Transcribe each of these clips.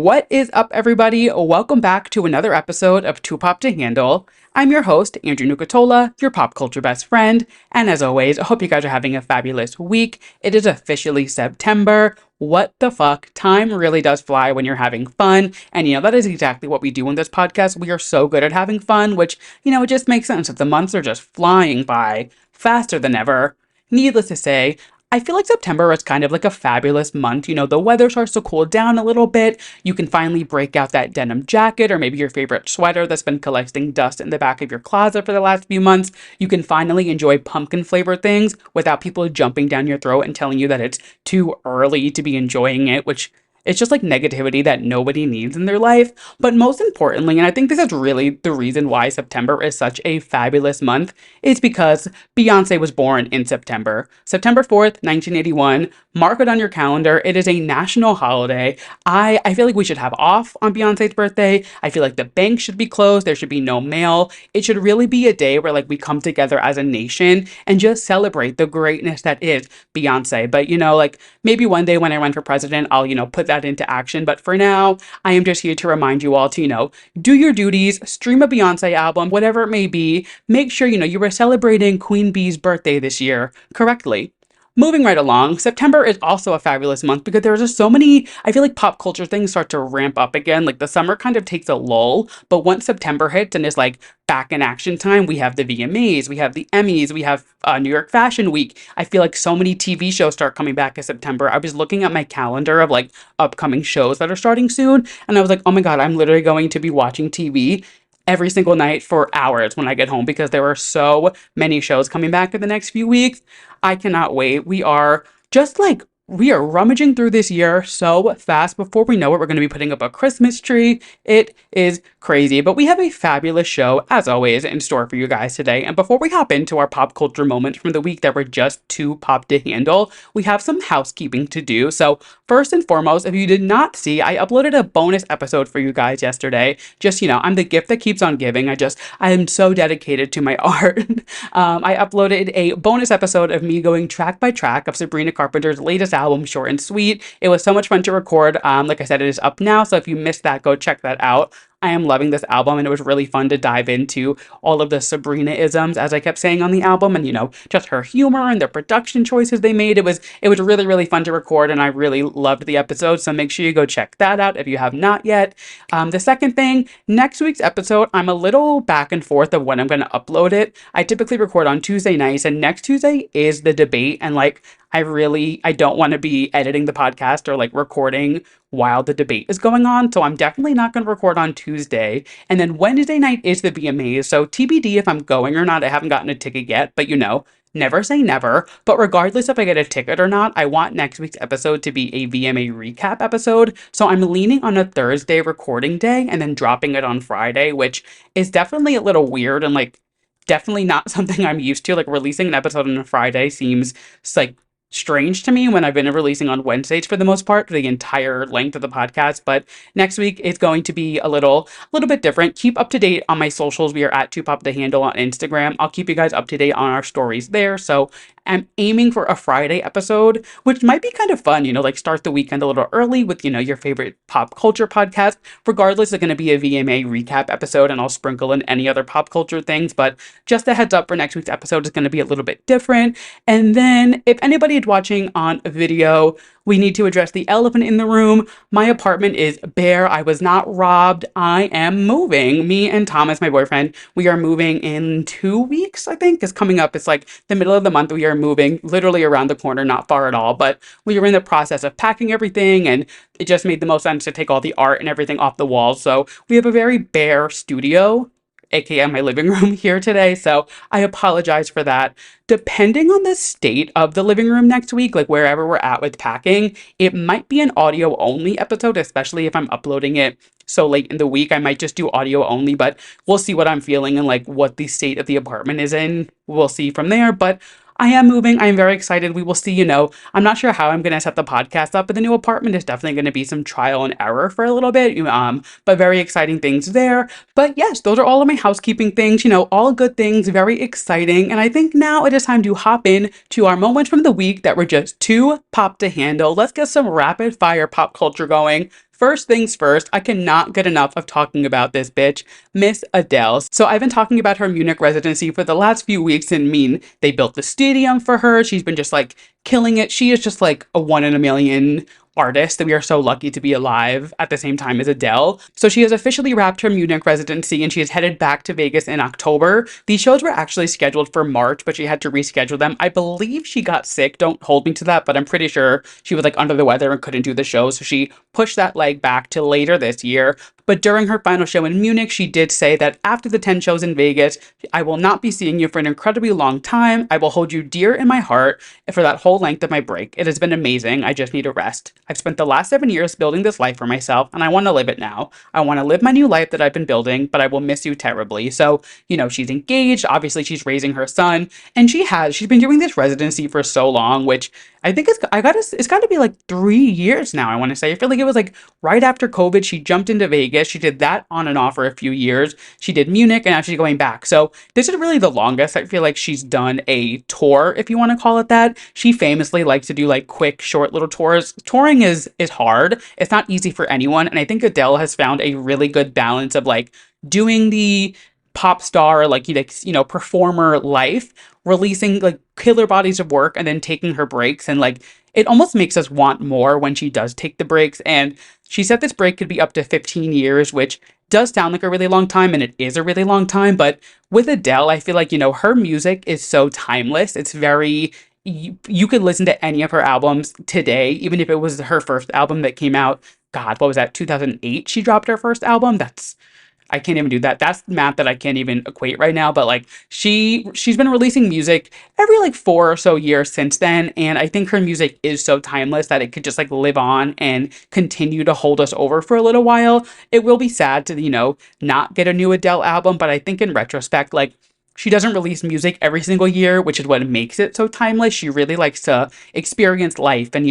What is up, everybody? Welcome back to another episode of Too Pop to Handle. I'm your host, Andrew Nucatola, your pop culture best friend, and as always, I hope you guys are having a fabulous week. It is officially September. What the fuck? Time really does fly when you're having fun, and that is exactly what we do in this podcast. We are so good at having fun, which, it just makes sense that the months are just flying by faster than ever. Needless to say, I feel like September is kind of like a fabulous month. The weather starts to cool down a little bit. You can finally break out that denim jacket or maybe your favorite sweater that's been collecting dust in the back of your closet for the last few months. You can finally enjoy pumpkin flavored things without people jumping down your throat and telling you that it's too early to be enjoying it, which it's just like negativity that nobody needs in their life. But most importantly, and I think this is really the reason why September is such a fabulous month, is because Beyonce was born in September. September 4th, 1981. Mark it on your calendar. It is a national holiday. I feel like we should have off on Beyonce's birthday. I feel like the bank should be closed. There should be no mail. It should really be a day where we come together as a nation and just celebrate the greatness that is Beyonce. But maybe one day when I run for president, I'll put that into action. But for now, I am just here to remind you all to do your duties, stream a Beyonce album, whatever it may be. Make sure you were celebrating Queen Bee's birthday this year correctly. Moving right along, September is also a fabulous month because there's just so many, I feel like pop culture things start to ramp up again. Like the summer kind of takes a lull, but once September hits and it's back in action time, we have the VMAs, we have the Emmys, we have New York Fashion Week. I feel like so many TV shows start coming back in September. I was looking at my calendar of upcoming shows that are starting soon, and I was like, oh my God, I'm literally going to be watching TV every single night for hours when I get home because there are so many shows coming back in the next few weeks. I cannot wait. We are rummaging through this year so fast. Before we know it, we're going to be putting up a Christmas tree. It is crazy, but we have a fabulous show, as always, in store for you guys today. And before we hop into our pop culture moments from the week that were just too pop to handle, we have some housekeeping to do. So first and foremost, if you did not see, I uploaded a bonus episode for you guys yesterday. Just, I'm the gift that keeps on giving. I am so dedicated to my art. I uploaded a bonus episode of me going track by track of Sabrina Carpenter's latest album, Short and Sweet. It was so much fun to record. Like I said, it is up now, so if you missed that, go check that out. I am loving this album, and it was really fun to dive into all of the Sabrina-isms, as I kept saying on the album, and just her humor and the production choices they made. It was really, really fun to record, and I really loved the episode, so make sure you go check that out if you have not yet. The second thing, next week's episode, I'm a little back and forth of when I'm going to upload it. I typically record on Tuesday nights, and next Tuesday is the debate, and I don't want to be editing the podcast or recording while the debate is going on. So I'm definitely not going to record on Tuesday. And then Wednesday night is the VMAs. So TBD if I'm going or not. I haven't gotten a ticket yet, but never say never. But regardless if I get a ticket or not, I want next week's episode to be a VMA recap episode. So I'm leaning on a Thursday recording day and then dropping it on Friday, which is definitely a little weird and definitely not something I'm used to. Releasing an episode on a Friday seems strange to me when I've been releasing on Wednesdays for the most part, for the entire length of the podcast. But next week is going to be a little bit different. Keep up to date on my socials. We are at Too Pop the Handle on Instagram. I'll keep you guys up to date on our stories there. So I'm aiming for a Friday episode, which might be kind of fun, start the weekend a little early with, your favorite pop culture podcast. Regardless, it's going to be a VMA recap episode, and I'll sprinkle in any other pop culture things. But just a heads up for next week's episode is going to be a little bit different. And then if anybody is watching on video, we need to address the elephant in the room. My apartment is bare. I was not robbed. I am moving. Me and Thomas, my boyfriend, we are moving in 2 weeks, I think. It's coming up. It's the middle of the month. We are moving literally around the corner, not far at all. But we are in the process of packing everything, and it just made the most sense to take all the art and everything off the walls. So we have a very bare studio, aka my living room here today, so I apologize for that. Depending on the state of the living room next week, wherever we're at with packing, it might be an audio only episode, especially if I'm uploading it so late in the week. I might just do audio only, but we'll see what I'm feeling and what the state of the apartment is in. We'll see from there, but I am moving. I am very excited. We will see, I'm not sure how I'm going to set the podcast up, but the new apartment is definitely going to be some trial and error for a little bit, but very exciting things there. But yes, those are all of my housekeeping things, all good things, very exciting. And I think now it is time to hop in to our moments from the week that were just too pop to handle. Let's get some rapid fire pop culture going. first things first, I cannot get enough of talking about this bitch, Miss Adele. So I've been talking about her Munich residency for the last few weeks, and they built the stadium for her. She's been just like killing it. She is just like a one in a million artist that we are so lucky to be alive at the same time as Adele. So she has officially wrapped her Munich residency and she is headed back to Vegas in October. These shows were actually scheduled for March, but she had to reschedule them. I believe she got sick. Don't hold me to that, but I'm pretty sure she was like under the weather and couldn't do the show. So she pushed that leg back to later this year. But during her final show in Munich, she did say that after the 10 shows in Vegas, I will not be seeing you for an incredibly long time. I will hold you dear in my heart for that whole length of my break. It has been amazing. I just need a rest. I've spent the last 7 years building this life for myself, and I want to live it now. I want to live my new life that I've been building, but I will miss you terribly. So, she's engaged. Obviously, she's raising her son, and she's been doing this residency for so long, which I think it's got to be like 3 years now, I want to say. I feel like it was like right after COVID, she jumped into Vegas. She did that on and off for a few years. She did Munich, and now she's going back. So this is really the longest I feel like she's done a tour, if you want to call it that. She famously likes to do like quick, short little tours. Touring is hard. It's not easy for anyone. And I think Adele has found a really good balance of like doing the pop star, like, performer life, releasing like killer bodies of work and then taking her breaks. And like, it almost makes us want more when she does take the breaks. And she said this break could be up to 15 years, which does sound like a really long time, and it is a really long time. But with Adele, I feel like, her music is so timeless. It's very, you could listen to any of her albums today, even if it was her first album that came out. God, what was that? 2008 she dropped her first album. I can't even do that. That's math that I can't even equate right now. But like she's been releasing music every like 4 or so years since then. And I think her music is so timeless that it could just like live on and continue to hold us over for a little while. It will be sad to, not get a new Adele album. But I think in retrospect, like, she doesn't release music every single year, which is what makes it so timeless. She really likes to experience life and,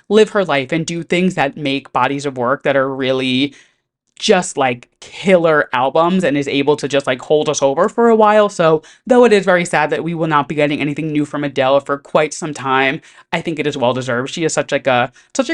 live her life and do things that make bodies of work that are really just like killer albums and is able to just like hold us over for a while. So though it is very sad that we will not be getting anything new from Adele for quite some time, I think it is well deserved. She is such a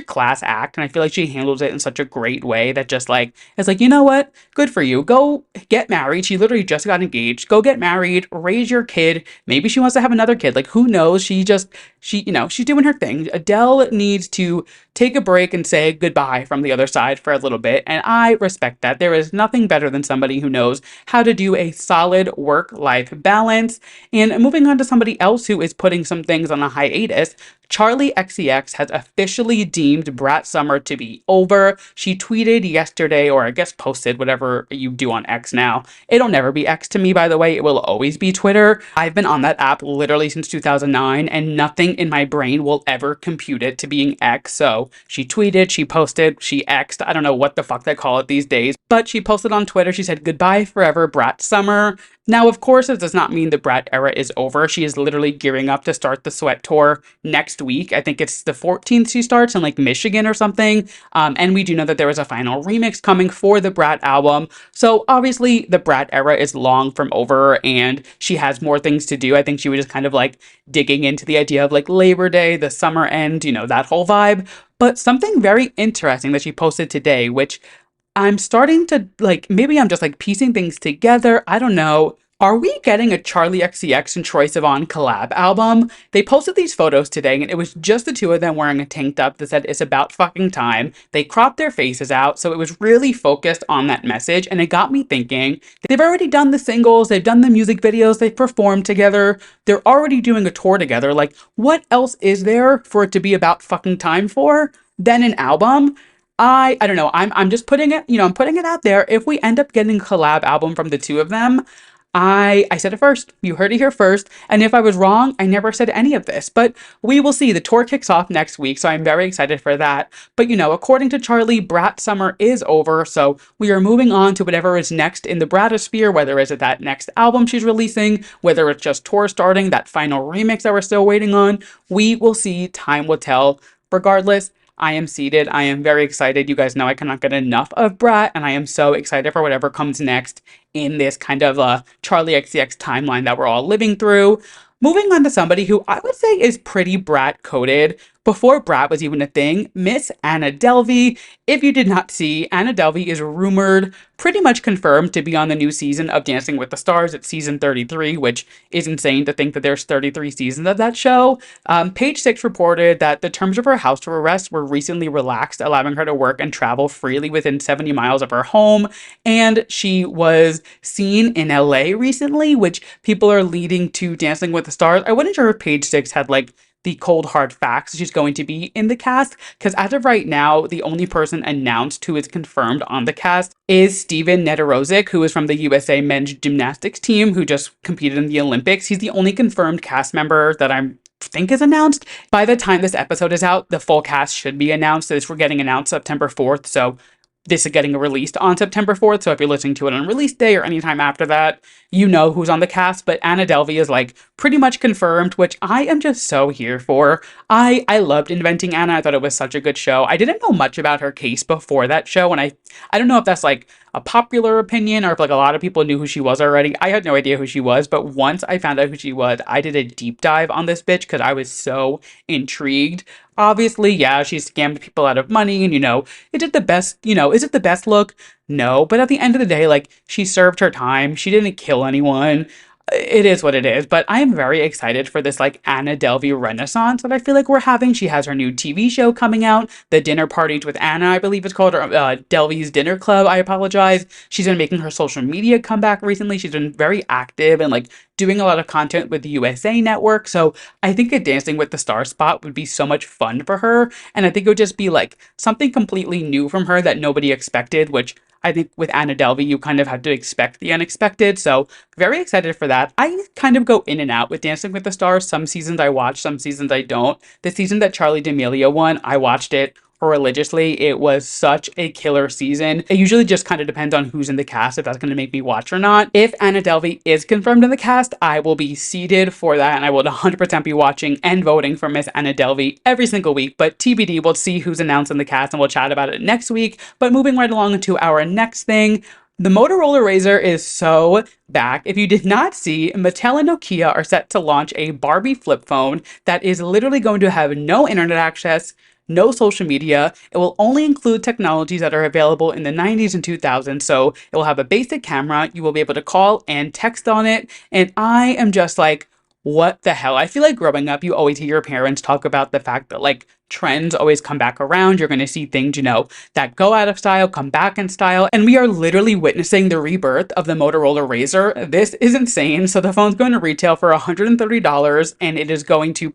class act, and I feel like she handles it in such a great way that just like it's like, you know what? Good for you. Go get married. She literally just got engaged. Go get married, raise your kid. Maybe she wants to have another kid. Like, who knows? She's doing her thing. Adele needs to take a break and say goodbye from the other side for a little bit. And I respect that. There is nothing better than somebody who knows how to do a solid work-life balance. And moving on to somebody else who is putting some things on a hiatus, Charli XCX has officially deemed Brat summer to be over. She tweeted yesterday, or I guess posted, whatever you do on X now. It'll never be X to me, by the way. It will always be Twitter. I've been on that app literally since 2009, and nothing in my brain will ever compute it to being X. So she tweeted, she posted, she X'd. I don't know what the fuck they call it these days, but she posted on Twitter. She said, "Goodbye forever, Brat summer." Now, of course, it does not mean the Brat era is over. She is literally gearing up to start the Sweat Tour next week. I think it's the 14th she starts in like Michigan or something. And we do know that there is a final remix coming for the Brat album. So obviously the Brat era is long from over and she has more things to do. I think she was just kind of like digging into the idea of like Labor Day, the summer end, that whole vibe. But something very interesting that she posted today, which I'm starting to like, maybe I'm just like piecing things together. I don't know. Are we getting a Charli XCX and Troye Sivan collab album? They posted these photos today and it was just the two of them wearing a tank top that said it's about fucking time. They cropped their faces out, so it was really focused on that message, and it got me thinking, they've already done the singles, they've done the music videos, they've performed together, they're already doing a tour together. Like, what else is there for it to be about fucking time for than an album? I don't know. I'm just putting it, I'm putting it out there. If we end up getting a collab album from the two of them, I said it first. You heard it here first. And if I was wrong, I never said any of this. But we will see. The tour kicks off next week, so I'm very excited for that. But, according to Charli, Brat summer is over, so we are moving on to whatever is next in the Bratosphere, whether it's that next album she's releasing, whether it's just tour starting, that final remix that we're still waiting on. We will see. Time will tell. Regardless, I am seated. I am very excited. You guys know I cannot get enough of Brat, and I am so excited for whatever comes next in this kind of Charli XCX timeline that we're all living through. Moving on to somebody who I would say is pretty Brat coded, before Brat was even a thing, Miss Anna Delvey. If you did not see, Anna Delvey is rumored, pretty much confirmed, to be on the new season of Dancing with the Stars. It's season 33, which is insane to think that there's 33 seasons of that show. Page Six reported that the terms of her house arrest were recently relaxed, allowing her to work and travel freely within 70 miles of her home. And she was seen in LA recently, which people are leading to Dancing with the Stars. I wasn't sure if Page Six had like the cold hard facts she's going to be in the cast, because as of right now, the only person announced who is confirmed on the cast is Steven Nedorozic, who is from the USA men's gymnastics team, who just competed in the Olympics. He's the only confirmed cast member that I think is announced. By the time this episode is out, the full cast should be announced. This we're getting announced September 4th, so this is getting released on September 4th, so if you're listening to it on release day or anytime after that, you know who's on the cast. But Anna Delvey is like pretty much confirmed, which I am just so here for. I loved Inventing Anna. I thought it was such a good show. I didn't know much about her case before that show, and I don't know if that's like a popular opinion or if like a lot of people knew who she was already. I had no idea who she was, but once I found out who she was, I did a deep dive on this bitch because I was so intrigued. Obviously, yeah, she scammed people out of money, and is it the best, is it the best look? No, but at the end of the day, like, she served her time. She didn't kill anyone. It is what it is, but I am very excited for this like Anna Delvey renaissance that I feel like we're having. She has her new TV show coming out, The Dinner Parties with Anna, I believe it's called, or Delvey's Dinner Club. I apologize. She's been making her social media comeback recently. She's been very active and like doing a lot of content with the USA Network. So I think a Dancing with the Stars spot would be so much fun for her, and I think it would just be like something completely new from her that nobody expected, which I think with Anna Delvey, you kind of have to expect the unexpected. So very excited for that. I kind of go in and out with Dancing with the Stars. Some seasons I watch, some seasons I don't. The season that Charli D'Amelio won, I watched it religiously. It was such a killer season. It usually just kind of depends on who's in the cast, if that's going to make me watch or not. If Anna Delvey is confirmed in the cast, I will be seated for that, and I will 100% be watching and voting for Miss Anna Delvey every single week. But TBD, we'll see who's announced in the cast, and we'll chat about it next week. But moving right along to our next thing, the Motorola Razr is so back. If you did not see, Mattel and Nokia are set to launch a Barbie flip phone that is literally going to have no internet access, no social media. It will only include technologies that are available in the 90s and 2000s. So it will have a basic camera. You will be able to call and text on it. And I am just like, what the hell? I feel like growing up, you always hear your parents talk about the fact that like trends always come back around. You're going to see things, that go out of style, come back in style. And we are literally witnessing the rebirth of the Motorola Razr. This is insane. So the phone's going to retail for $130, and it is going to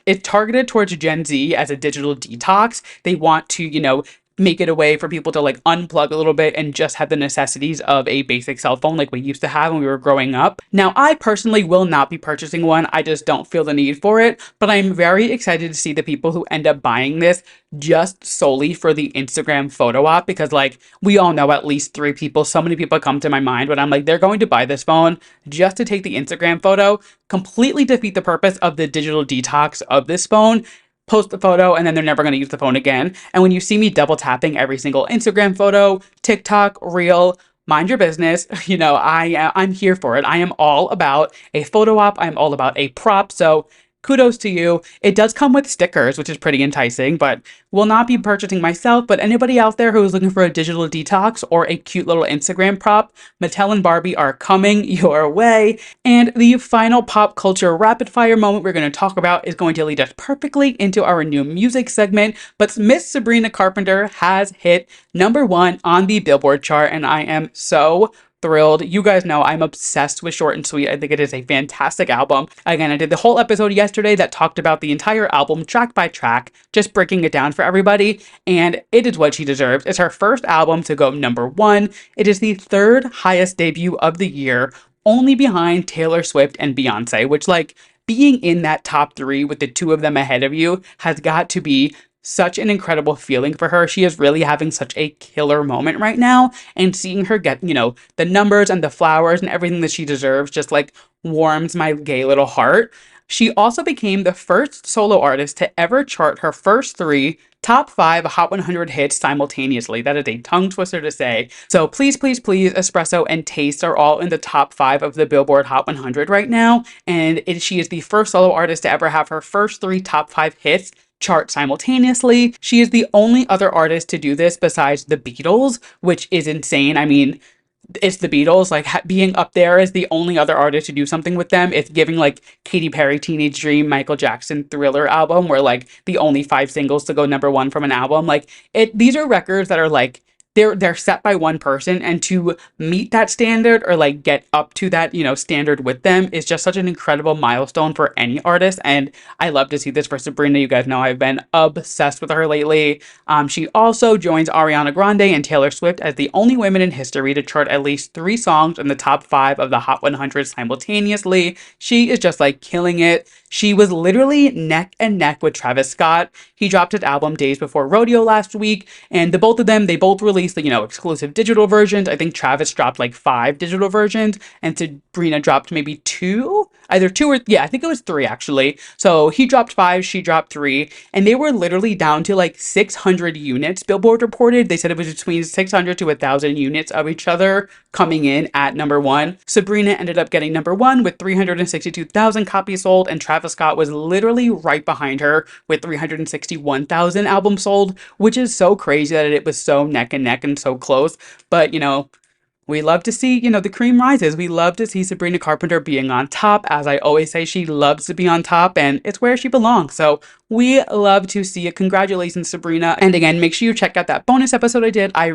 it's targeted towards Gen Z as a digital detox. They want to, make it a way for people to like unplug a little bit and just have the necessities of a basic cell phone like we used to have when we were growing up. Now, I personally will not be purchasing one. I just don't feel the need for it, but I'm very excited to see the people who end up buying this just solely for the Instagram photo op, because like we all know at least 3 people, so many people come to my mind when I'm like, they're going to buy this phone just to take the Instagram photo, completely defeat the purpose of the digital detox of this phone. Post the photo and then they're never going to use the phone again. And when you see me double tapping every single Instagram photo, TikTok, reel, mind your business, I'm here for it. I am all about a photo op. I'm all about a prop. So kudos to you. It does come with stickers, which is pretty enticing, but will not be purchasing myself. But anybody out there who is looking for a digital detox or a cute little Instagram prop, Mattel and Barbie are coming your way. And the final pop culture rapid fire moment we're going to talk about is going to lead us perfectly into our new music segment. But Miss Sabrina Carpenter has hit #1 on the Billboard chart, and I am so thrilled. You guys know I'm obsessed with Short and Sweet. I think it is a fantastic album. Again, I did the whole episode yesterday that talked about the entire album track by track, just breaking it down for everybody, and it is what she deserves. It's her first album to go #1. It is the 3rd highest debut of the year, only behind Taylor Swift and Beyonce, which like being in that top 3 with the 2 of them ahead of you has got to be such an incredible feeling for her. She is really having such a killer moment right now, and seeing her get, the numbers and the flowers and everything that she deserves just like warms my gay little heart. She also became the first solo artist to ever chart her first 3 top 5 Hot 100 hits simultaneously. That is a tongue twister to say. So please, please, please, Espresso and Taste are all in the top 5 of the Billboard Hot 100 right now. And she is the first solo artist to ever have her first 3 top 5 hits chart simultaneously. She is the only other artist to do this besides the Beatles, which is insane. I mean, it's the Beatles, like being up there as the only other artist to do something with them. It's giving like Katy Perry Teenage Dream, Michael Jackson Thriller album, where like the only 5 singles to go #1 from an album. Like these are records that are like they're set by one person, and to meet that standard or like get up to that, standard with them is just such an incredible milestone for any artist. And I love to see this for Sabrina. You guys know I've been obsessed with her lately. She also joins Ariana Grande and Taylor Swift as the only women in history to chart at least 3 songs in the top 5 of the Hot 100 simultaneously. She is just like killing it. She was literally neck and neck with Travis Scott. He dropped his album days before Rodeo last week, and the both of them, they both released the, exclusive digital versions. I think Travis dropped like 5 digital versions, and Sabrina dropped maybe 2, either 2 or, yeah, I think it was 3 actually. So he dropped 5, she dropped 3, and they were literally down to like 600 units. Billboard reported, they said it was between 600 to 1,000 units of each other coming in at #1. Sabrina ended up getting #1 with 362,000 copies sold, and Travis Scott was literally right behind her with 361,000 albums sold, which is so crazy that it was so neck and neck and so close. But, we love to see, the cream rises. We love to see Sabrina Carpenter being on top. As I always say, she loves to be on top, and it's where she belongs. So we love to see it. Congratulations, Sabrina. And again, make sure you check out that bonus episode I did. I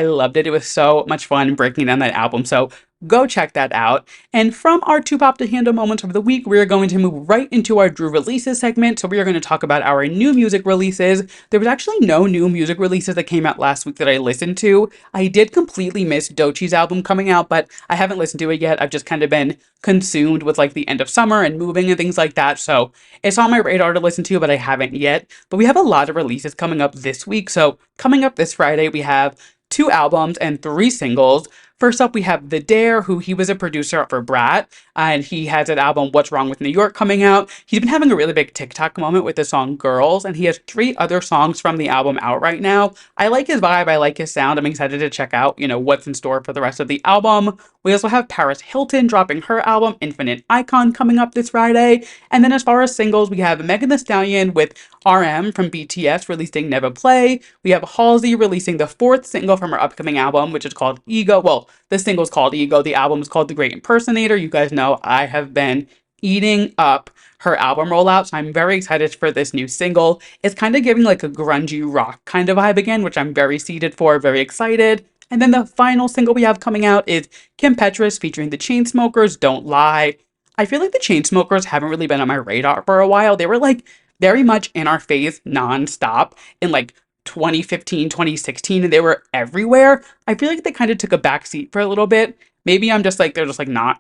loved it. It was so much fun breaking down that album. So go check that out. And from our Two Pop to Handle moments of the week, we are going to move right into our Drew releases segment. So we are going to talk about our new music releases. There was actually no new music releases that came out last week that I listened to. I did completely miss Doechie's album coming out, but I haven't listened to it yet. I've just kind of been consumed with like the end of summer and moving and things like that. So it's on my radar to listen to, but I haven't yet. But we have a lot of releases coming up this week. So coming up this Friday, we have 2 albums and 3 singles. First up, we have The Dare, who he was a producer for Brat, and he has an album, What's Wrong with New York, coming out. He's been having a really big TikTok moment with the song Girls, and he has 3 other songs from the album out right now. I like his vibe. I like his sound. I'm excited to check out, what's in store for the rest of the album. We also have Paris Hilton dropping her album, Infinite Icon, coming up this Friday. And then as far as singles, we have Megan Thee Stallion with RM from BTS releasing Never Play. We have Halsey releasing the 4th single from her upcoming album, which is called Ego. Well, the single's called Ego. The album is called The Great Impersonator. You guys know I have been eating up her album rollout, so I'm very excited for this new single. It's kind of giving like a grungy rock kind of vibe again, which I'm very seated for, very excited. And then the final single we have coming out is Kim Petras featuring the Chainsmokers, Don't Lie. I feel like the Chainsmokers haven't really been on my radar for a while. They were like very much in our face nonstop in like 2015, 2016, and they were everywhere. I feel like they kind of took a backseat for a little bit. Maybe I'm just like, they're just like not,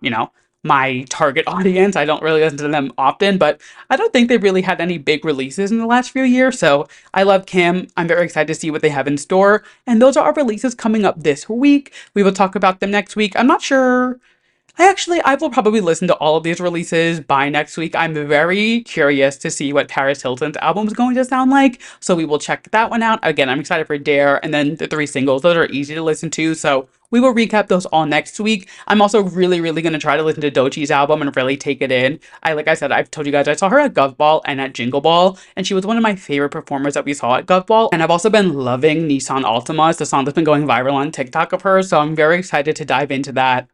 my target audience. I don't really listen to them often, but I don't think they've really had any big releases in the last few years. So I love Kim. I'm very excited to see what they have in store. And those are our releases coming up this week. We will talk about them next week. I'm not sure. I will probably listen to all of these releases by next week. I'm very curious to see what Paris Hilton's album is going to sound like. So we will check that one out. Again, I'm excited for Dare, and then the 3 singles. Those are easy to listen to. So we will recap those all next week. I'm also really, really going to try to listen to Doechie's album and really take it in. Like I said, I've told you guys, I saw her at Gov Ball and at Jingle Ball, and she was one of my favorite performers that we saw at Gov Ball. And I've also been loving Nissan Altima. It's the song that's been going viral on TikTok of hers. So I'm very excited to dive into that.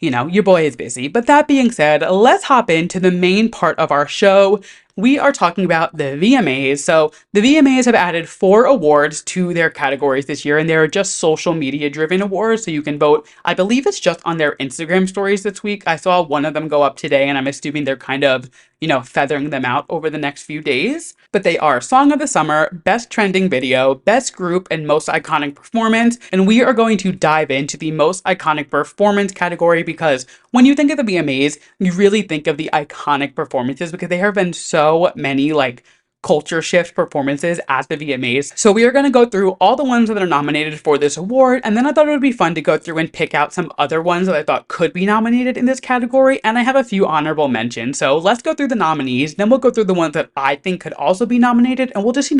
Your boy is busy. But that being said, let's hop into the main part of our show. We are talking about the VMAs. So the VMAs have added 4 awards to their categories this year, and they're just social media driven awards. So you can vote. I believe it's just on their Instagram stories this week. I saw one of them go up today, and I'm assuming they're kind of, feathering them out over the next few days. But they are Song of the Summer, Best Trending Video, Best Group, and Most Iconic Performance. And we are going to dive into the Most Iconic Performance category because when you think of the VMAs, you really think of the iconic performances because there have been so many culture shift performances at the VMAs. So we are going to go through all the ones that are nominated for this award, and then I thought it would be fun to go through and pick out some other ones that I thought could be nominated in this category, and I have a few honorable mentions. So let's go through the nominees, then we'll go through the ones that I think could also be nominated, and we'll just,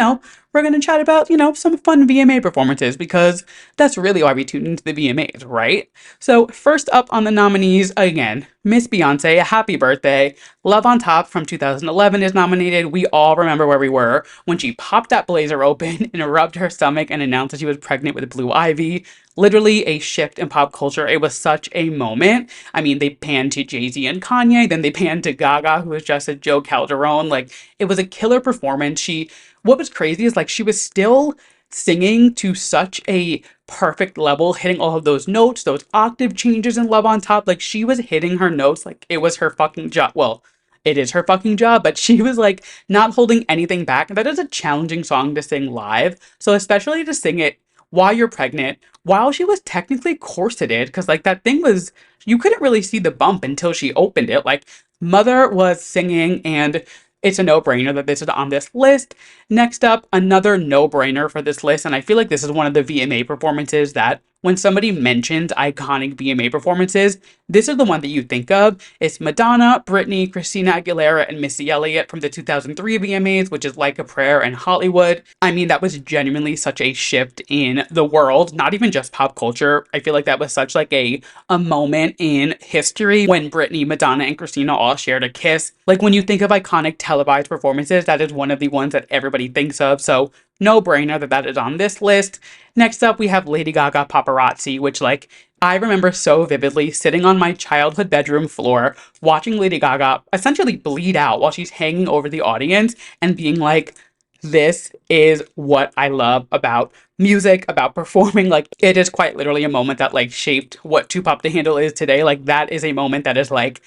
we're going to chat about, some fun VMA performances because that's really why we tune into the VMAs, right? So, first up on the nominees, again, Miss Beyonce, Happy Birthday. Love on Top from 2011 is nominated. We all remember where we were when she popped that blazer open and rubbed her stomach and announced that she was pregnant with Blue Ivy. Literally a shift in pop culture. It was such a moment. I mean, they panned to Jay-Z and Kanye, then they panned to Gaga, who was just a Joe Calderone. Like, it was a killer performance. What was crazy is like she was still singing to such a perfect level, hitting all of those notes, those octave changes in Love on Top. Like, she was hitting her notes like it was her fucking job. Well, it is her fucking job, but she was like not holding anything back. That is a challenging song to sing live. So, especially to sing it while you're pregnant, while she was technically corseted, because like that thing was, you couldn't really see the bump until she opened it. Like, Mother was singing, and it's a no-brainer that this is on this list. Next up, another no-brainer for this list, and I feel like this is one of the VMA performances that when somebody mentions iconic VMA performances, this is the one that you think of. It's Madonna, Britney, Christina Aguilera, and Missy Elliott from the 2003 VMAs, which is Like a Prayer and Hollywood. I mean, that was genuinely such a shift in the world, not even just pop culture. I feel like that was such like a moment in history when Britney, Madonna, and Christina all shared a kiss. Like, when you think of iconic televised performances, that is one of the ones that everybody thinks of. So no brainer that that is on this list. Next up, we have Lady Gaga Paparazzi, which like I remember so vividly sitting on my childhood bedroom floor, watching Lady Gaga essentially bleed out while she's hanging over the audience and being like, this is what I love about music, about performing. Like, it is quite literally a moment that like shaped what Too Pop to Handle is today. Like, that is a moment that is like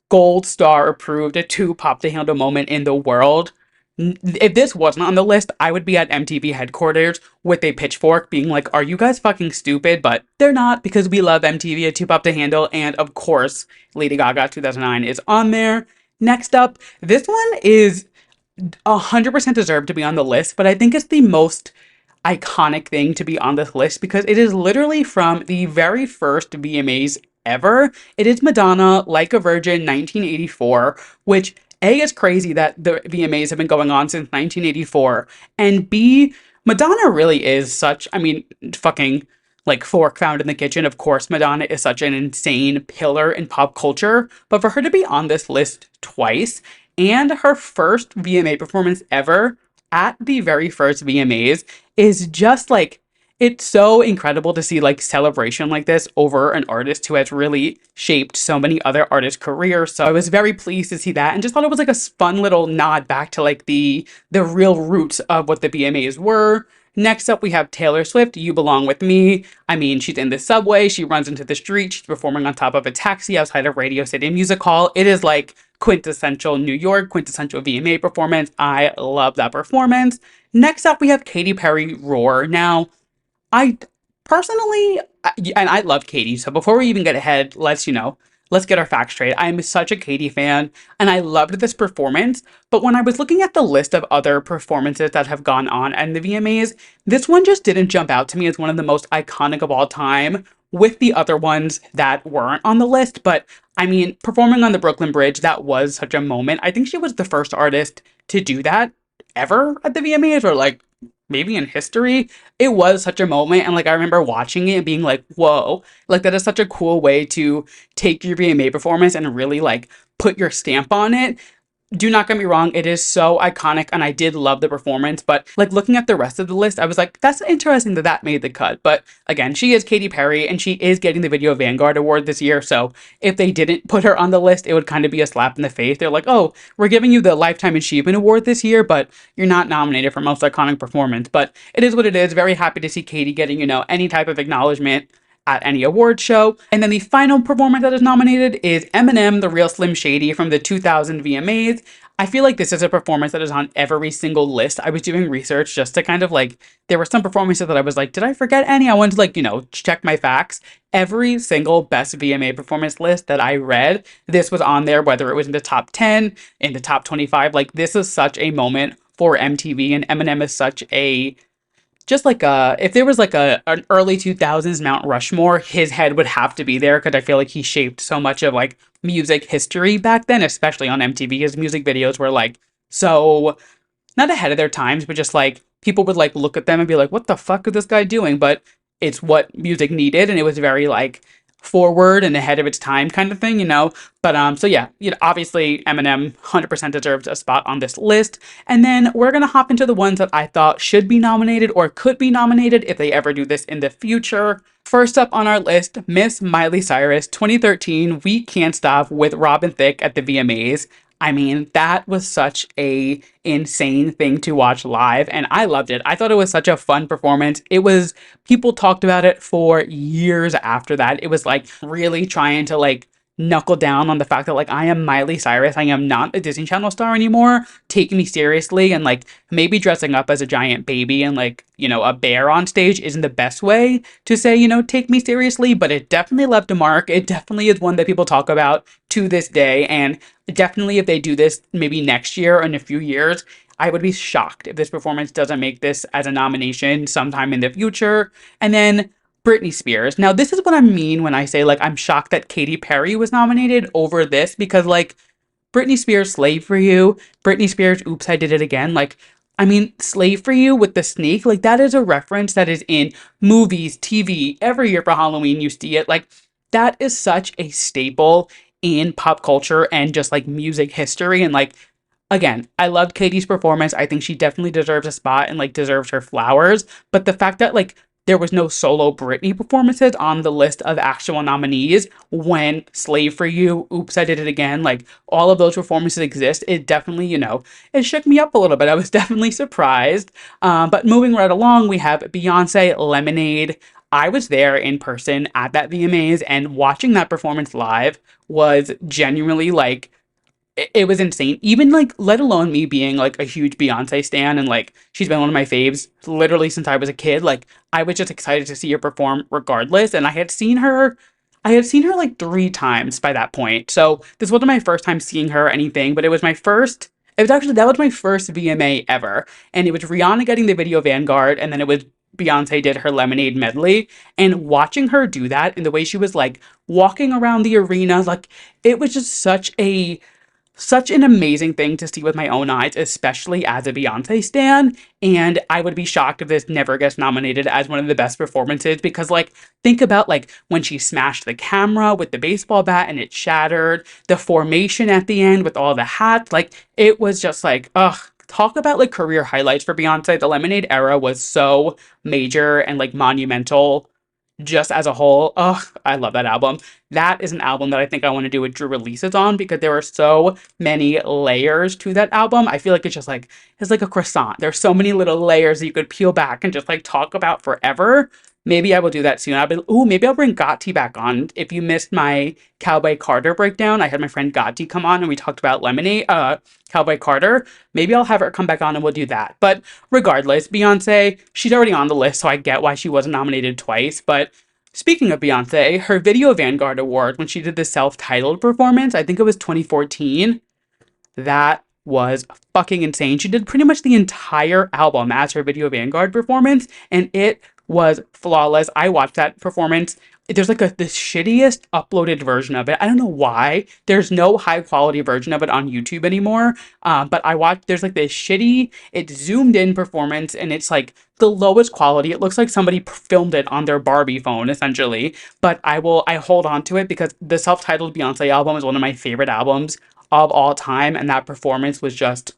gold star approved, a Too Pop to Handle moment in the world. If this wasn't on the list, I would be at MTV headquarters with a pitchfork being like, are you guys fucking stupid? But they're not, because we love MTV, a Too Pop to Handle, and of course, Lady Gaga 2009 is on there. Next up, this one is 100% deserved to be on the list, but I think it's the most iconic thing to be on this list because it is literally from the very first VMAs ever. It is Madonna, Like a Virgin, 1984, which A, is crazy that the VMAs have been going on since 1984, and B, Madonna really is such, I mean, fucking like fork found in the kitchen. Of course, Madonna is such an insane pillar in pop culture, but for her to be on this list twice and her first VMA performance ever at the very first VMAs is just like, it's so incredible to see like celebration like this over an artist who has really shaped so many other artists' careers. So I was very pleased to see that and just thought it was like a fun little nod back to like the real roots of what the VMAs were. Next up, we have Taylor Swift, You Belong With Me. I mean, she's in the subway, she runs into the street, she's performing on top of a taxi outside of Radio City Music Hall. It is like quintessential New York, quintessential VMA performance. I love that performance. Next up, we have Katy Perry, Roar. Now, I personally, and I love Katy, so before we even get ahead, let's get our facts straight. I'm such a Katy fan, and I loved this performance, but when I was looking at the list of other performances that have gone on in the VMAs, this one just didn't jump out to me as one of the most iconic of all time, with the other ones that weren't on the list. But I mean, performing on the Brooklyn Bridge, that was such a moment. I think she was the first artist to do that ever at the VMAs, or like maybe in history. It was such a moment, and like I remember watching it and being like, whoa, like that is such a cool way to take your VMA performance and really like put your stamp on it. Do not get me wrong, it is so iconic, and I did love the performance, but like looking at the rest of the list, I was like, that's interesting that that made the cut. But again, she is Katy Perry, and she is getting the Video Vanguard Award this year, so if they didn't put her on the list, it would kind of be a slap in the face. They're like, oh, we're giving you the Lifetime Achievement Award this year, but you're not nominated for Most Iconic Performance. But it is what it is. Very happy to see Katy getting, any type of acknowledgement at any award show. And then the final performance that is nominated is Eminem, The Real Slim Shady from the 2000 VMAs. I feel like this is a performance that is on every single list. I was doing research just to kind of like, there were some performances that I was like, did I forget any? I wanted to like, check my facts. Every single best VMA performance list that I read, this was on there, whether it was in the top 10, in the top 25. Like, this is such a moment for MTV, and Eminem is such a, just like if there was like an early 2000s Mount Rushmore, his head would have to be there, because I feel like he shaped so much of like music history back then, especially on MTV. His music videos were like so not ahead of their times, but just like people would like look at them and be like, what the fuck is this guy doing? But it's what music needed, and it was very like forward and ahead of its time kind of thing, you know. But so yeah, you know, obviously Eminem 100% deserves a spot on this list. And then we're gonna hop into the ones that I thought should be nominated or could be nominated if they ever do this in the future. First up on our list, Miss Miley Cyrus 2013 We Can't Stop with Robin Thicke at the VMAs. I mean, that was such a insane thing to watch live, and I loved it. I thought it was such a fun performance. It was, people talked about it for years after that. It was like really trying to like knuckle down on the fact that like I am Miley Cyrus. I am not a Disney Channel star anymore. Take me seriously. And like maybe dressing up as a giant baby and like, you know, a bear on stage isn't the best way to say, you know, take me seriously, but it definitely left a mark. It definitely is one that people talk about to this day. And definitely if they do this maybe next year or in a few years, I would be shocked if this performance doesn't make this as a nomination sometime in the future. And then Britney Spears. Now, this is what I mean when I say, like, I'm shocked that Katy Perry was nominated over this because, like, Britney Spears' Slave for You, Britney Spears' Oops, I Did It Again. Like, I mean, Slave for You with the snake, like, that is a reference that is in movies, TV, every year for Halloween, you see it. Like, that is such a staple in pop culture and just, like, music history. And, like, again, I loved Katie's performance. I think she definitely deserves a spot and, like, deserves her flowers. But the fact that, like, there was no solo Britney performances on the list of actual nominees when Slave for You, Oops, I Did It Again, like all of those performances exist. It definitely, you know, it shook me up a little bit. I was definitely surprised. But moving right along, we have Beyonce Lemonade. I was there in person at that VMAs, and watching that performance live was genuinely like, it was insane. Even like, let alone me being like a huge Beyonce stan and like she's been one of my faves literally since I was a kid. Like I was just excited to see her perform regardless. And I had seen her like 3 times by that point. So this wasn't my first time seeing her or anything, but it was my first. It was actually, that was my first VMA ever. And it was Rihanna getting the video Vanguard, and then it was Beyonce did her Lemonade medley. And watching her do that and the way she was like walking around the arena, like it was just such an amazing thing to see with my own eyes, especially as a Beyonce stan. And I would be shocked if this never gets nominated as one of the best performances because, like, think about like when she smashed the camera with the baseball bat and it shattered, the formation at the end with all the hats. Like, it was just like, ugh. Talk about like career highlights for Beyonce. The Lemonade era was so major and like monumental just as a whole. Ugh, I love that album. That is an album that I think I want to do a Drew releases on because there are so many layers to that album. I feel like it's like a croissant. There's so many little layers that you could peel back and just like talk about forever. Maybe I will do that soon. Maybe I'll bring Gotti back on. If you missed my Cowboy Carter breakdown, I had my friend Gotti come on and we talked about Cowboy Carter. Maybe I'll have her come back on and we'll do that. But regardless, Beyonce, she's already on the list, so I get why she wasn't nominated twice. But speaking of Beyonce, her Video Vanguard Award, when she did the self-titled performance, I think it was 2014, that was fucking insane. She did pretty much the entire album as her Video Vanguard performance, and it was flawless. I watched that performance. There's like the shittiest uploaded version of it. I don't know why. There's no high quality version of it on YouTube anymore. But I watched, there's like this shitty, it's zoomed in performance and it's like the lowest quality. It looks like somebody filmed it on their Barbie phone essentially. But I hold on to it because the self-titled Beyonce album is one of my favorite albums of all time. And that performance was just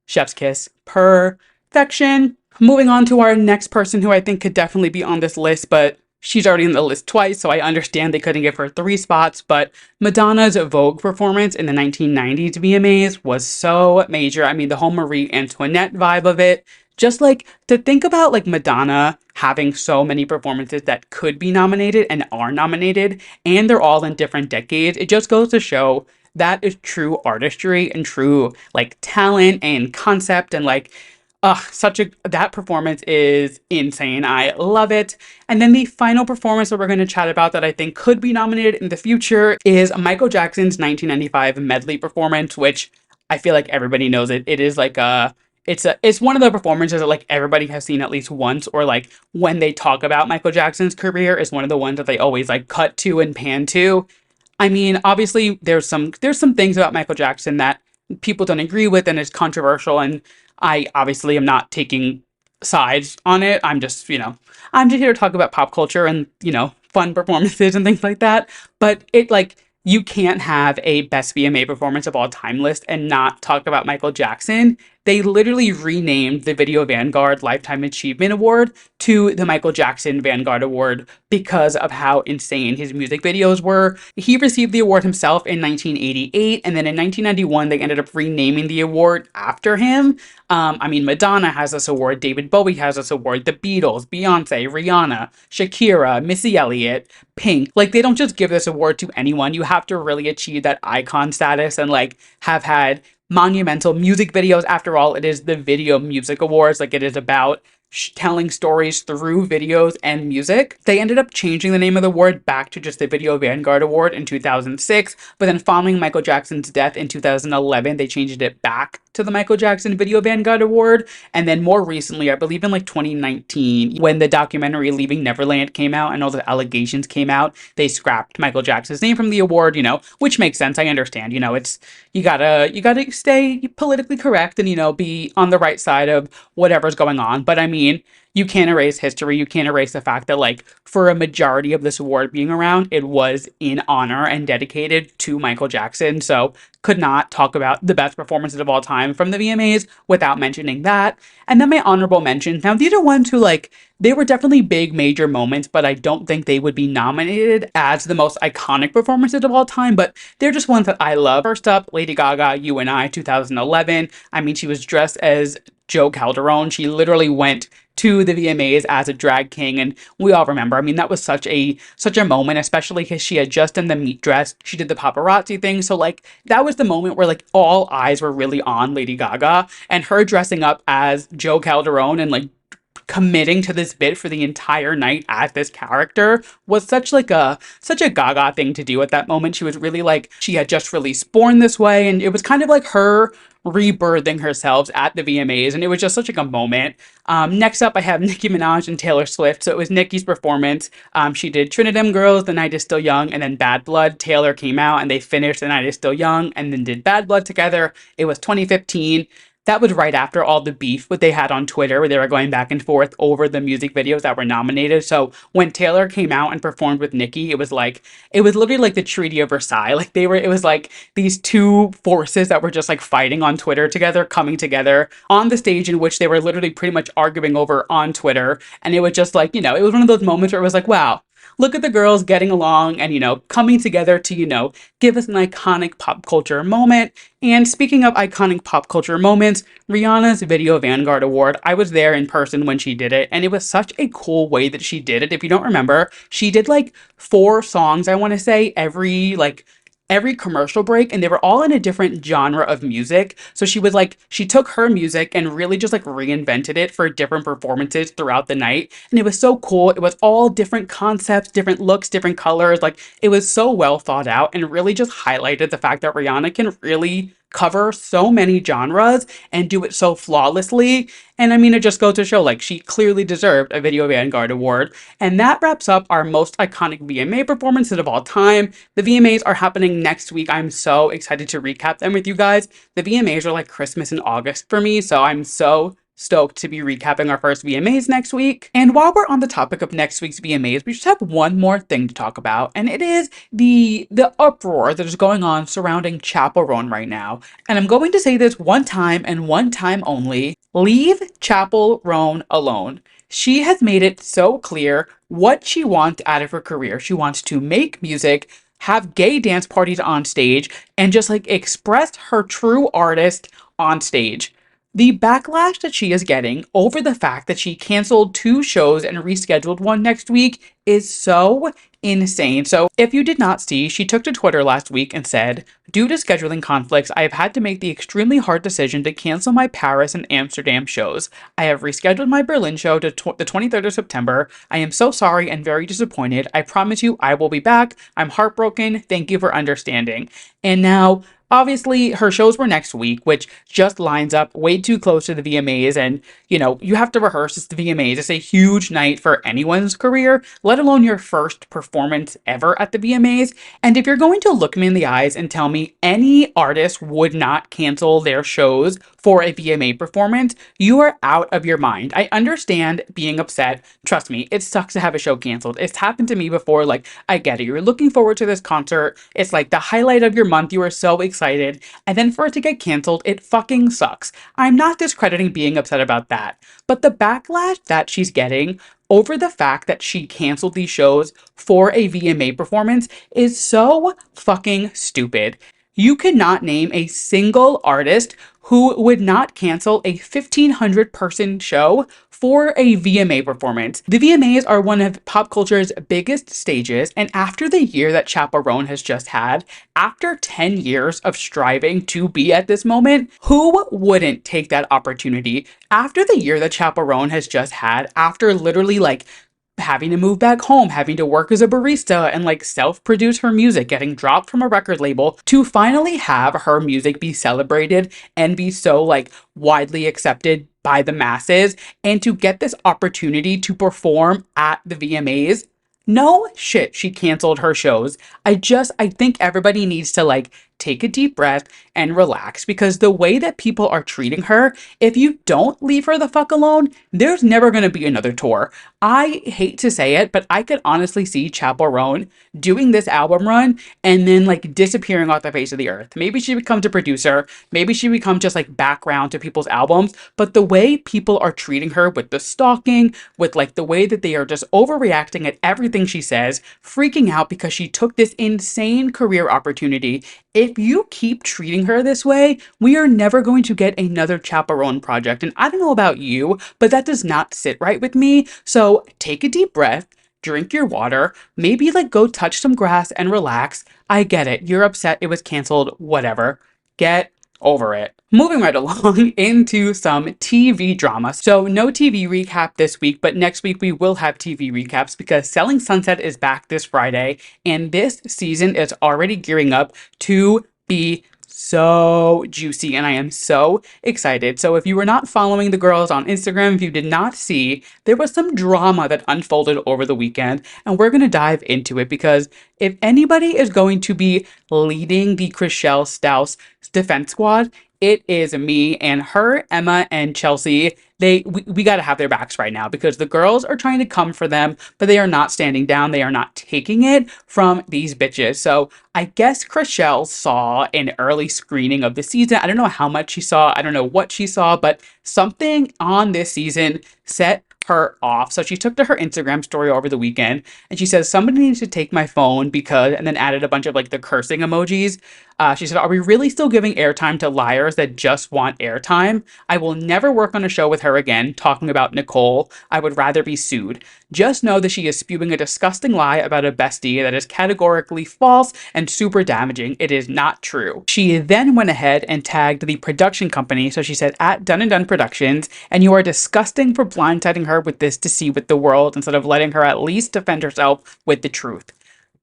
chef's kiss. Perfection. Moving on to our next person who I think could definitely be on this list, but she's already in the list twice, so I understand they couldn't give her 3 spots, but Madonna's Vogue performance in the 1990s VMAs was so major. I mean, the whole Marie Antoinette vibe of it, just like to think about like Madonna having so many performances that could be nominated and are nominated, and they're all in different decades. It just goes to show that is true artistry and true like talent and concept and like, that performance is insane. I love it. And then the final performance that we're going to chat about that I think could be nominated in the future is Michael Jackson's 1995 medley performance, which I feel like everybody knows it. It is like it's one of the performances that like everybody has seen at least once, or like when they talk about Michael Jackson's career is one of the ones that they always like cut to and pan to. I mean, obviously there's some things about Michael Jackson that people don't agree with and is controversial, and I obviously am not taking sides on it. I'm just here to talk about pop culture and, fun performances and things like that. But it like you can't have a best VMA performance of all time list and not talk about Michael Jackson. They literally renamed the Video Vanguard Lifetime Achievement Award to the Michael Jackson Vanguard Award because of how insane his music videos were. He received the award himself in 1988, and then in 1991, they ended up renaming the award after him. Madonna has this award, David Bowie has this award, the Beatles, Beyonce, Rihanna, Shakira, Missy Elliott, Pink. Like, they don't just give this award to anyone. You have to really achieve that icon status and, like, have had monumental music videos. After all, it is the Video Music Awards. Like, it is about telling stories through videos and music. They ended up changing the name of the award back to just the Video Vanguard Award in 2006, but then following Michael Jackson's death in 2011, they changed it back to the Michael Jackson Video Vanguard Award. And then more recently, I believe in like 2019, when the documentary Leaving Neverland came out and all the allegations came out, they scrapped Michael Jackson's name from the award, which makes sense. I understand, it's, you gotta stay politically correct and, be on the right side of whatever's going on. But I mean, you can't erase history. You can't erase the fact that, like, for a majority of this award being around, it was in honor and dedicated to Michael Jackson. So could not talk about the best performances of all time from the VMAs without mentioning that. And then my honorable mentions. Now, these are ones who, like, they were definitely big, major moments, but I don't think they would be nominated as the most iconic performances of all time, but they're just ones that I love. First up, Lady Gaga, You and I, 2011. She was dressed as Joe Calderone. She literally went to the VMAs as a drag king, and we all remember. That was such a moment, especially because she had just done the meat dress. She did the paparazzi thing, so like that was the moment where like all eyes were really on Lady Gaga, and her dressing up as Joe Calderone and like committing to this bit for the entire night as this character was such a Gaga thing to do at that moment. She was really like, she had just released Born This Way, and it was kind of like her rebirthing herself at the VMAs, and it was just such like a moment. Next up, I have Nicki Minaj and Taylor Swift. So it was Nicki's performance. She did Trinidad Girls, The Night Is Still Young, and then Bad Blood. Taylor came out and they finished The Night Is Still Young and then did Bad Blood together. It was 2015. That was right after all the beef that they had on Twitter where they were going back and forth over the music videos that were nominated. So when Taylor came out and performed with Nicki, it was literally like the Treaty of Versailles. It was like these two forces that were just like fighting on Twitter together, coming together on the stage in which they were literally pretty much arguing over on Twitter. And it was just like, it was one of those moments where it was like, wow, look at the girls getting along and, coming together to, give us an iconic pop culture moment. And speaking of iconic pop culture moments, Rihanna's Video Vanguard Award, I was there in person when she did it, and it was such a cool way that she did it. If you don't remember, she did like 4 songs, I want to say, every commercial break, and they were all in a different genre of music. So she took her music and really just like reinvented it for different performances throughout the night. And it was so cool. It was all different concepts, different looks, different colors. Like, it was so well thought out and really just highlighted the fact that Rihanna can really cover so many genres and do it so flawlessly. And it just goes to show, like, she clearly deserved a Video Vanguard Award. And that wraps up our most iconic VMA performances of all time. The VMAs are happening next week. I'm so excited to recap them with you guys. The VMAs are like Christmas in August for me, so I'm so stoked to be recapping our first VMAs next week. And while we're on the topic of next week's VMAs, we just have one more thing to talk about, and it is the uproar that is going on surrounding Chappell Roan right now. And I'm going to say this one time and one time only: leave Chappell Roan alone. She has made it so clear what she wants out of her career. She wants to make music, have gay dance parties on stage, and just like express her true artist on stage. The backlash that she is getting over the fact that she canceled 2 shows and rescheduled one next week is so insane. So if you did not see, she took to Twitter last week and said, "Due to scheduling conflicts, I have had to make the extremely hard decision to cancel my Paris and Amsterdam shows. I have rescheduled my Berlin show to the 23rd of September. I am so sorry and very disappointed. I promise you I will be back. I'm heartbroken. Thank you for understanding." And now, Obviously, her shows were next week, which just lines up way too close to the VMAs. And, you have to rehearse. It's the VMAs. It's a huge night for anyone's career, let alone your first performance ever at the VMAs. And if you're going to look me in the eyes and tell me any artist would not cancel their shows for a VMA performance, you are out of your mind. I understand being upset. Trust me, it sucks to have a show canceled. It's happened to me before. Like, I get it. You're looking forward to this concert. It's like the highlight of your month. You are so excited. And then for it to get canceled, it fucking sucks. I'm not discrediting being upset about that. But the backlash that she's getting over the fact that she canceled these shows for a VMA performance is so fucking stupid. You cannot name a single artist who would not cancel a 1,500 person show for a VMA performance. The VMAs are one of pop culture's biggest stages, and after the year that Chappell Roan has just had, after 10 years of striving to be at this moment, who wouldn't take that opportunity? After the year that Chappell Roan has just had, after literally like having to move back home, having to work as a barista and like self-produce her music, getting dropped from a record label, to finally have her music be celebrated and be so like widely accepted by the masses, and to get this opportunity to perform at the VMAs. No shit, she canceled her shows. I think everybody needs to like take a deep breath and relax, because the way that people are treating her, if you don't leave her the fuck alone, there's never going to be another tour. I hate to say it, but I could honestly see Chappell Roan doing this album run and then like disappearing off the face of the earth. Maybe she becomes a producer, maybe she becomes just like background to people's albums, but the way people are treating her with the stalking, with like the way that they are just overreacting at everything she says, freaking out because she took this insane career opportunity. If you keep treating her this way, we are never going to get another Chappell Roan project. And I don't know about you, but that does not sit right with me. So take a deep breath, drink your water, maybe like go touch some grass and relax. I get it. You're upset it was canceled, whatever. Get over it. Moving right along into some TV drama. So no TV recap this week, but next week we will have TV recaps because Selling Sunset is back this Friday, and this season is already gearing up to be so juicy, and I am so excited. So if you were not following the girls on Instagram, if you did not see, there was some drama that unfolded over the weekend, and we're going to dive into it, because if anybody is going to be leading the Chrishell Stause defense squad, it is me. And her, Emma, and Chelsea, we got to have their backs right now, because the girls are trying to come for them, but they are not standing down. They are not taking it from these bitches. So I guess Chrishell saw an early screening of the season. I don't know how much she saw. I don't know what she saw, but something on this season set her off. So she took to her Instagram story over the weekend and she says, somebody needs to take my phone because, and then added a bunch of like the cursing emojis. She said, are we really still giving airtime to liars that just want airtime? I will never work on a show with her again, talking about Nicole. I would rather be sued. Just know that she is spewing a disgusting lie about a bestie that is categorically false and super damaging. It is not true. She then went ahead and tagged the production company. So she said, at Done and Done Productions, and you are disgusting for blindsiding her with this deceit with the world instead of letting her at least defend herself with the truth.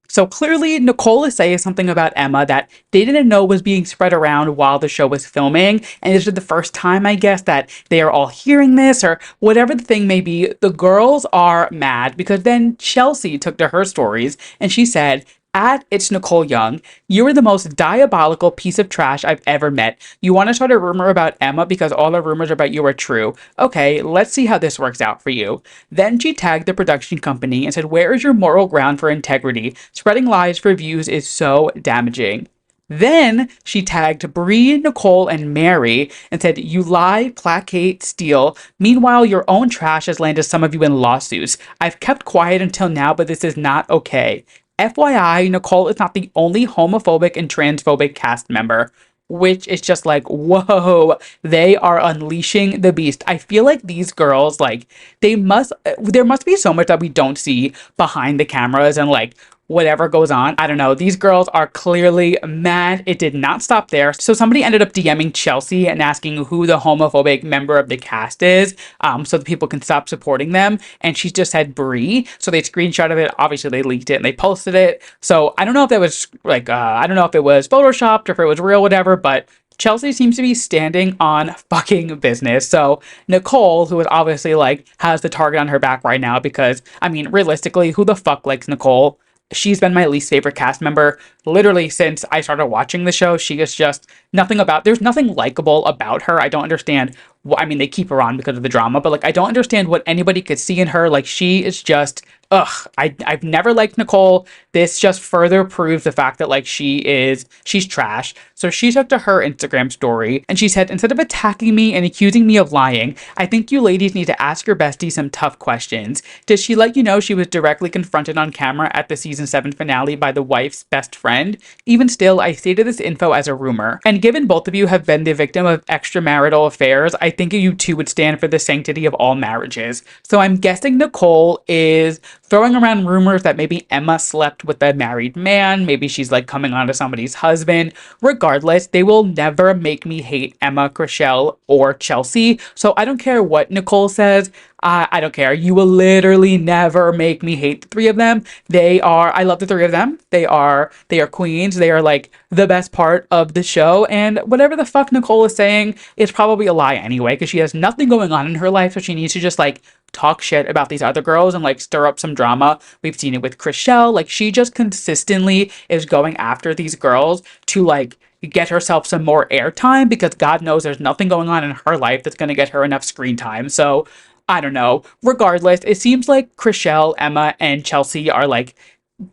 So clearly, Nicole is saying something about Emma that they didn't know was being spread around while the show was filming. And this is the first time, I guess, that they are all hearing this, or whatever the thing may be. The girls are mad because then Chelsea took to her stories and she said, at It's Nicole Young, you are the most diabolical piece of trash I've ever met. You want to start a rumor about Emma because all the rumors about you are true. Okay, let's see how this works out for you. Then she tagged the production company and said, where is your moral ground for integrity? Spreading lies for views is so damaging. Then she tagged Bree, Nicole, and Mary and said, you lie, placate, steal. Meanwhile, your own trash has landed some of you in lawsuits. I've kept quiet until now, but this is not okay. FYI, Nicole is not the only homophobic and transphobic cast member, which is just like, whoa, they are unleashing the beast. I feel like these girls, like, there must be so much that we don't see behind the cameras and like whatever goes on. I don't know. These girls are clearly mad. It did not stop there. So somebody ended up DMing Chelsea and asking who the homophobic member of the cast is, so that people can stop supporting them. And she just said Brie. So they screenshotted it. Obviously, they leaked it and they posted it. So I don't know if that was like, I don't know if it was photoshopped or if it was real, whatever, but Chelsea seems to be standing on fucking business. So Nicole, who is obviously like has the target on her back right now, because I mean, realistically, who the fuck likes Nicole? She's been my least favorite cast member literally since I started watching the show. She is just there's nothing likable about her. I don't understand. I mean, they keep her on because of the drama, but like, I don't understand what anybody could see in her. Like, she is just, ugh. I've never liked Nicole. This just further proves the fact that like she's trash. So she took to her Instagram story and she said, instead of attacking me and accusing me of lying, I think you ladies need to ask your bestie some tough questions. Does she let you know she was directly confronted on camera at the season 7 finale by the wife's best friend? Even still, I stated this info as a rumor. And given both of you have been the victim of extramarital affairs, I think you two would stand for the sanctity of all marriages. So I'm guessing Nicole is throwing around rumors that maybe Emma slept with a married man. Maybe she's like coming on to somebody's husband. Regardless, they will never make me hate Emma, Chrishell, or Chelsea. So I don't care what Nicole says. I don't care. You will literally never make me hate the three of them. I love the three of them. They are queens. They are like the best part of the show. And whatever the fuck Nicole is saying is probably a lie anyway, because she has nothing going on in her life. So she needs to just like talk shit about these other girls and like stir up some drama. We've seen it with Chrishell. Like, she just consistently is going after these girls to like get herself some more airtime, because God knows there's nothing going on in her life that's going to get her enough screen time. So I don't know. Regardless, it seems like Chrishell, Emma, and Chelsea are like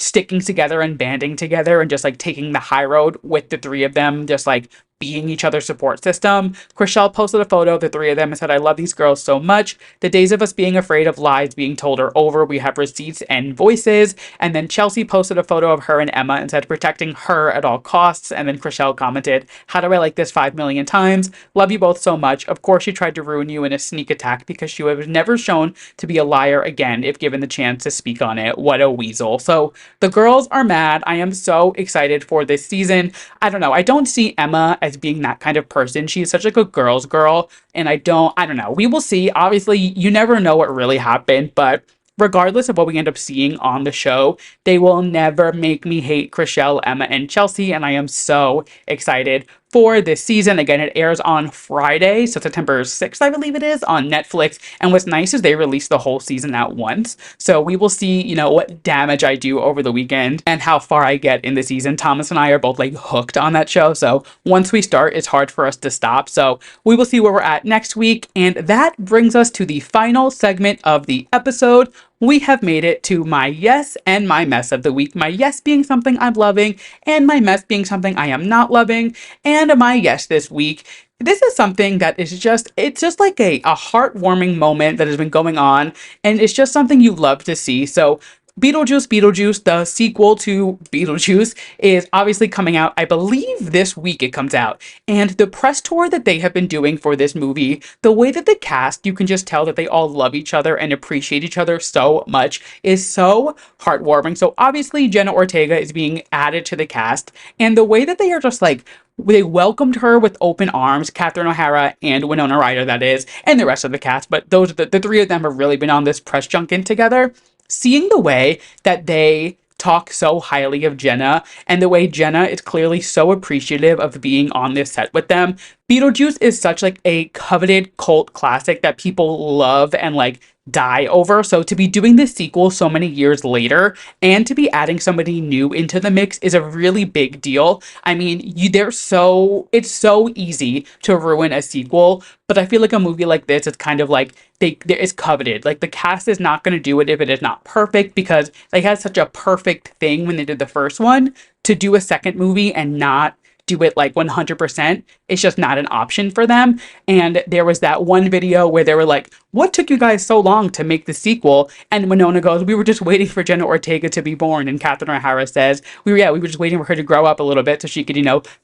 sticking together and banding together and just like taking the high road with the three of them, just like being each other's support system. Chrishell posted a photo of the three of them and said, I love these girls so much. The days of us being afraid of lies being told are over. We have receipts and voices. And then Chelsea posted a photo of her and Emma and said, protecting her at all costs. And then Chrishell commented, how do I like this 5 million times? Love you both so much. Of course, she tried to ruin you in a sneak attack because she was never shown to be a liar again if given the chance to speak on it. What a weasel. So the girls are mad. I am so excited for this season. I don't know. I don't see Emma as being that kind of person. She's such like a girl's girl. And I don't know. We will see. Obviously, you never know what really happened, but regardless of what we end up seeing on the show, they will never make me hate Chrishell, Emma, and Chelsea. And I am so excited for this season. Again, it airs on Friday, so September 6th, I believe it is, on Netflix. And what's nice is they release the whole season at once. So we will see, you know, what damage I do over the weekend and how far I get in the season. Thomas and I are both like hooked on that show. So once we start, it's hard for us to stop. So we will see where we're at next week. And that brings us to the final segment of the episode. We have made it to my yes and my mess of the week. My yes being something I'm loving and my mess being something I am not loving. And my yes this week, this is something that is it's just like a heartwarming moment that has been going on. And it's just something you love to see. So Beetlejuice, the sequel to Beetlejuice, is obviously coming out. I believe this week it comes out. And the press tour that they have been doing for this movie, the way that the cast, you can just tell that they all love each other and appreciate each other so much, is so heartwarming. So obviously Jenna Ortega is being added to the cast. And the way that they are just like, they welcomed her with open arms, Catherine O'Hara and Winona Ryder, that is, and the rest of the cast. But those are the three of them have really been on this press junket together. Seeing the way that they talk so highly of Jenna and the way Jenna is clearly so appreciative of being on this set with them. Beetlejuice is such like a coveted cult classic that people love and like die over. So to be doing this sequel so many years later and to be adding somebody new into the mix is a really big deal. I mean, it's so easy to ruin a sequel, but I feel like a movie like this is kind of like it's coveted. Like, the cast is not going to do it if it is not perfect, because they had such a perfect thing when they did the first one. To do a second movie and not do it like 100%. It's just not an option for them. And there was that one video where they were like, what took you guys so long to make the sequel? And Winona goes, we were just waiting for Jenna Ortega to be born. And Catherine O'Hara says, we were just waiting for her to grow up a little bit so she could,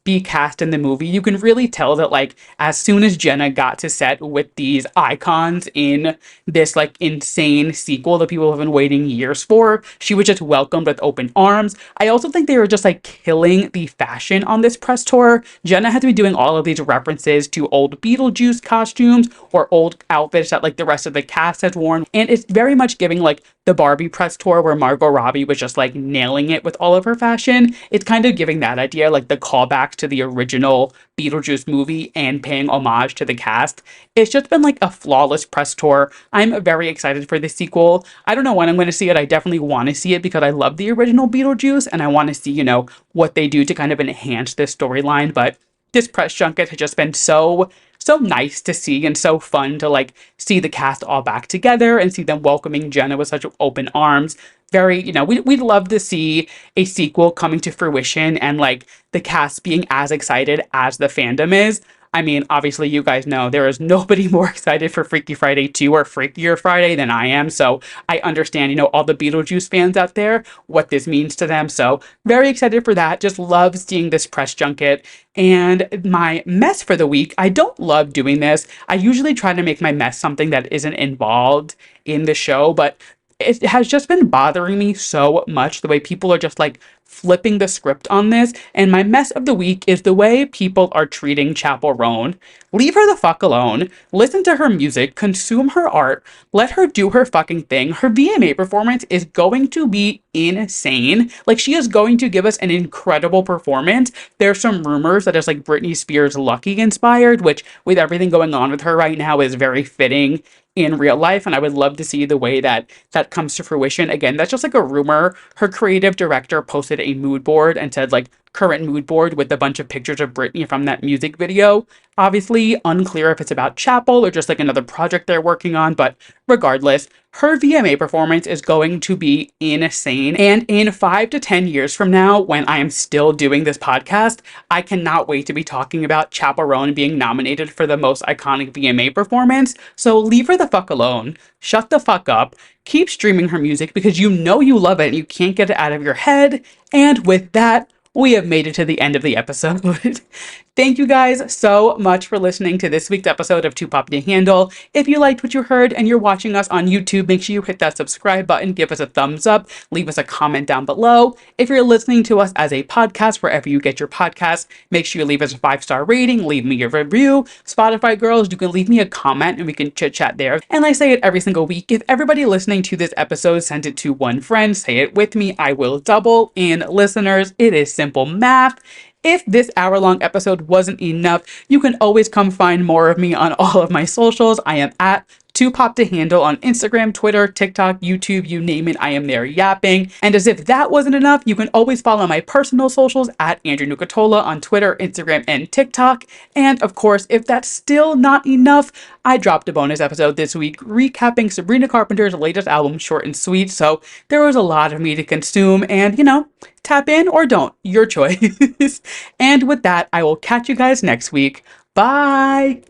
be cast in the movie. You can really tell that, like, as soon as Jenna got to set with these icons in this, like, insane sequel that people have been waiting years for, she was just welcomed with open arms. I also think they were just, like, killing the fashion on this press tour. Jenna had to be doing all of these references to old Beetlejuice costumes or old outfits that, like, the rest of the cast has worn. And it's very much giving, like, the Barbie press tour where Margot Robbie was just, like, nailing it with all of her fashion. It's kind of giving that idea, like the callbacks to the original Beetlejuice movie and paying homage to the cast. It's just been like a flawless press tour. I'm very excited for the sequel. I don't know when I'm going to see it. I definitely want to see it because I love the original Beetlejuice and I want to see, what they do to kind of enhance this storyline. But this press junket has just been so nice to see and so fun to like see the cast all back together and see them welcoming Jenna with such open arms. Very, we'd love to see a sequel coming to fruition and like the cast being as excited as the fandom is. I mean, obviously, you guys know there is nobody more excited for Freaky Friday 2 or Freakier Friday than I am. So I understand, all the Beetlejuice fans out there, what this means to them. So very excited for that. Just love seeing this press junket. And my mess for the week, I don't love doing this. I usually try to make my mess something that isn't involved in the show, but it has just been bothering me so much the way people are just like flipping the script on this. And my mess of the week is the way people are treating Chappell Roan. Leave her the fuck alone. Listen to her music. Consume her art. Let her do her fucking thing. Her VMA performance is going to be insane. Like, she is going to give us an incredible performance. There's some rumors that it's like Britney Spears Lucky inspired, which with everything going on with her right now is very fitting in real life, and I would love to see the way that comes to fruition. Again, that's just like a rumor. Her creative director posted a mood board and said like current mood board with a bunch of pictures of Britney from that music video. Obviously, unclear if it's about Chappell or just like another project they're working on, but regardless, her VMA performance is going to be insane. And in 5 to 10 years from now, when I am still doing this podcast, I cannot wait to be talking about Chappell Roan being nominated for the most iconic VMA performance. So leave her the fuck alone. Shut the fuck up. Keep streaming her music because you love it and you can't get it out of your head. And with that, we have made it to the end of the episode. Thank you guys so much for listening to this week's episode of Too Pop to Handle. If you liked what you heard and you're watching us on YouTube, make sure you hit that subscribe button, give us a thumbs up, leave us a comment down below. If you're listening to us as a podcast, wherever you get your podcasts, make sure you leave us a 5-star rating, leave me a review. Spotify girls, you can leave me a comment and we can chit chat there. And I say it every single week. If everybody listening to this episode sent it to one friend, say it with me, I will double in listeners. It is simple math. If this hour-long episode wasn't enough, you can always come find more of me on all of my socials. I am at Too Pop to Handle on Instagram, Twitter, TikTok, YouTube, you name it, I am there yapping. And as if that wasn't enough, you can always follow my personal socials at Andrew Nucatola on Twitter, Instagram, and TikTok. And of course, if that's still not enough, I dropped a bonus episode this week recapping Sabrina Carpenter's latest album, Short and Sweet. So there was a lot of me to consume and, tap in or don't, your choice. And with that, I will catch you guys next week. Bye!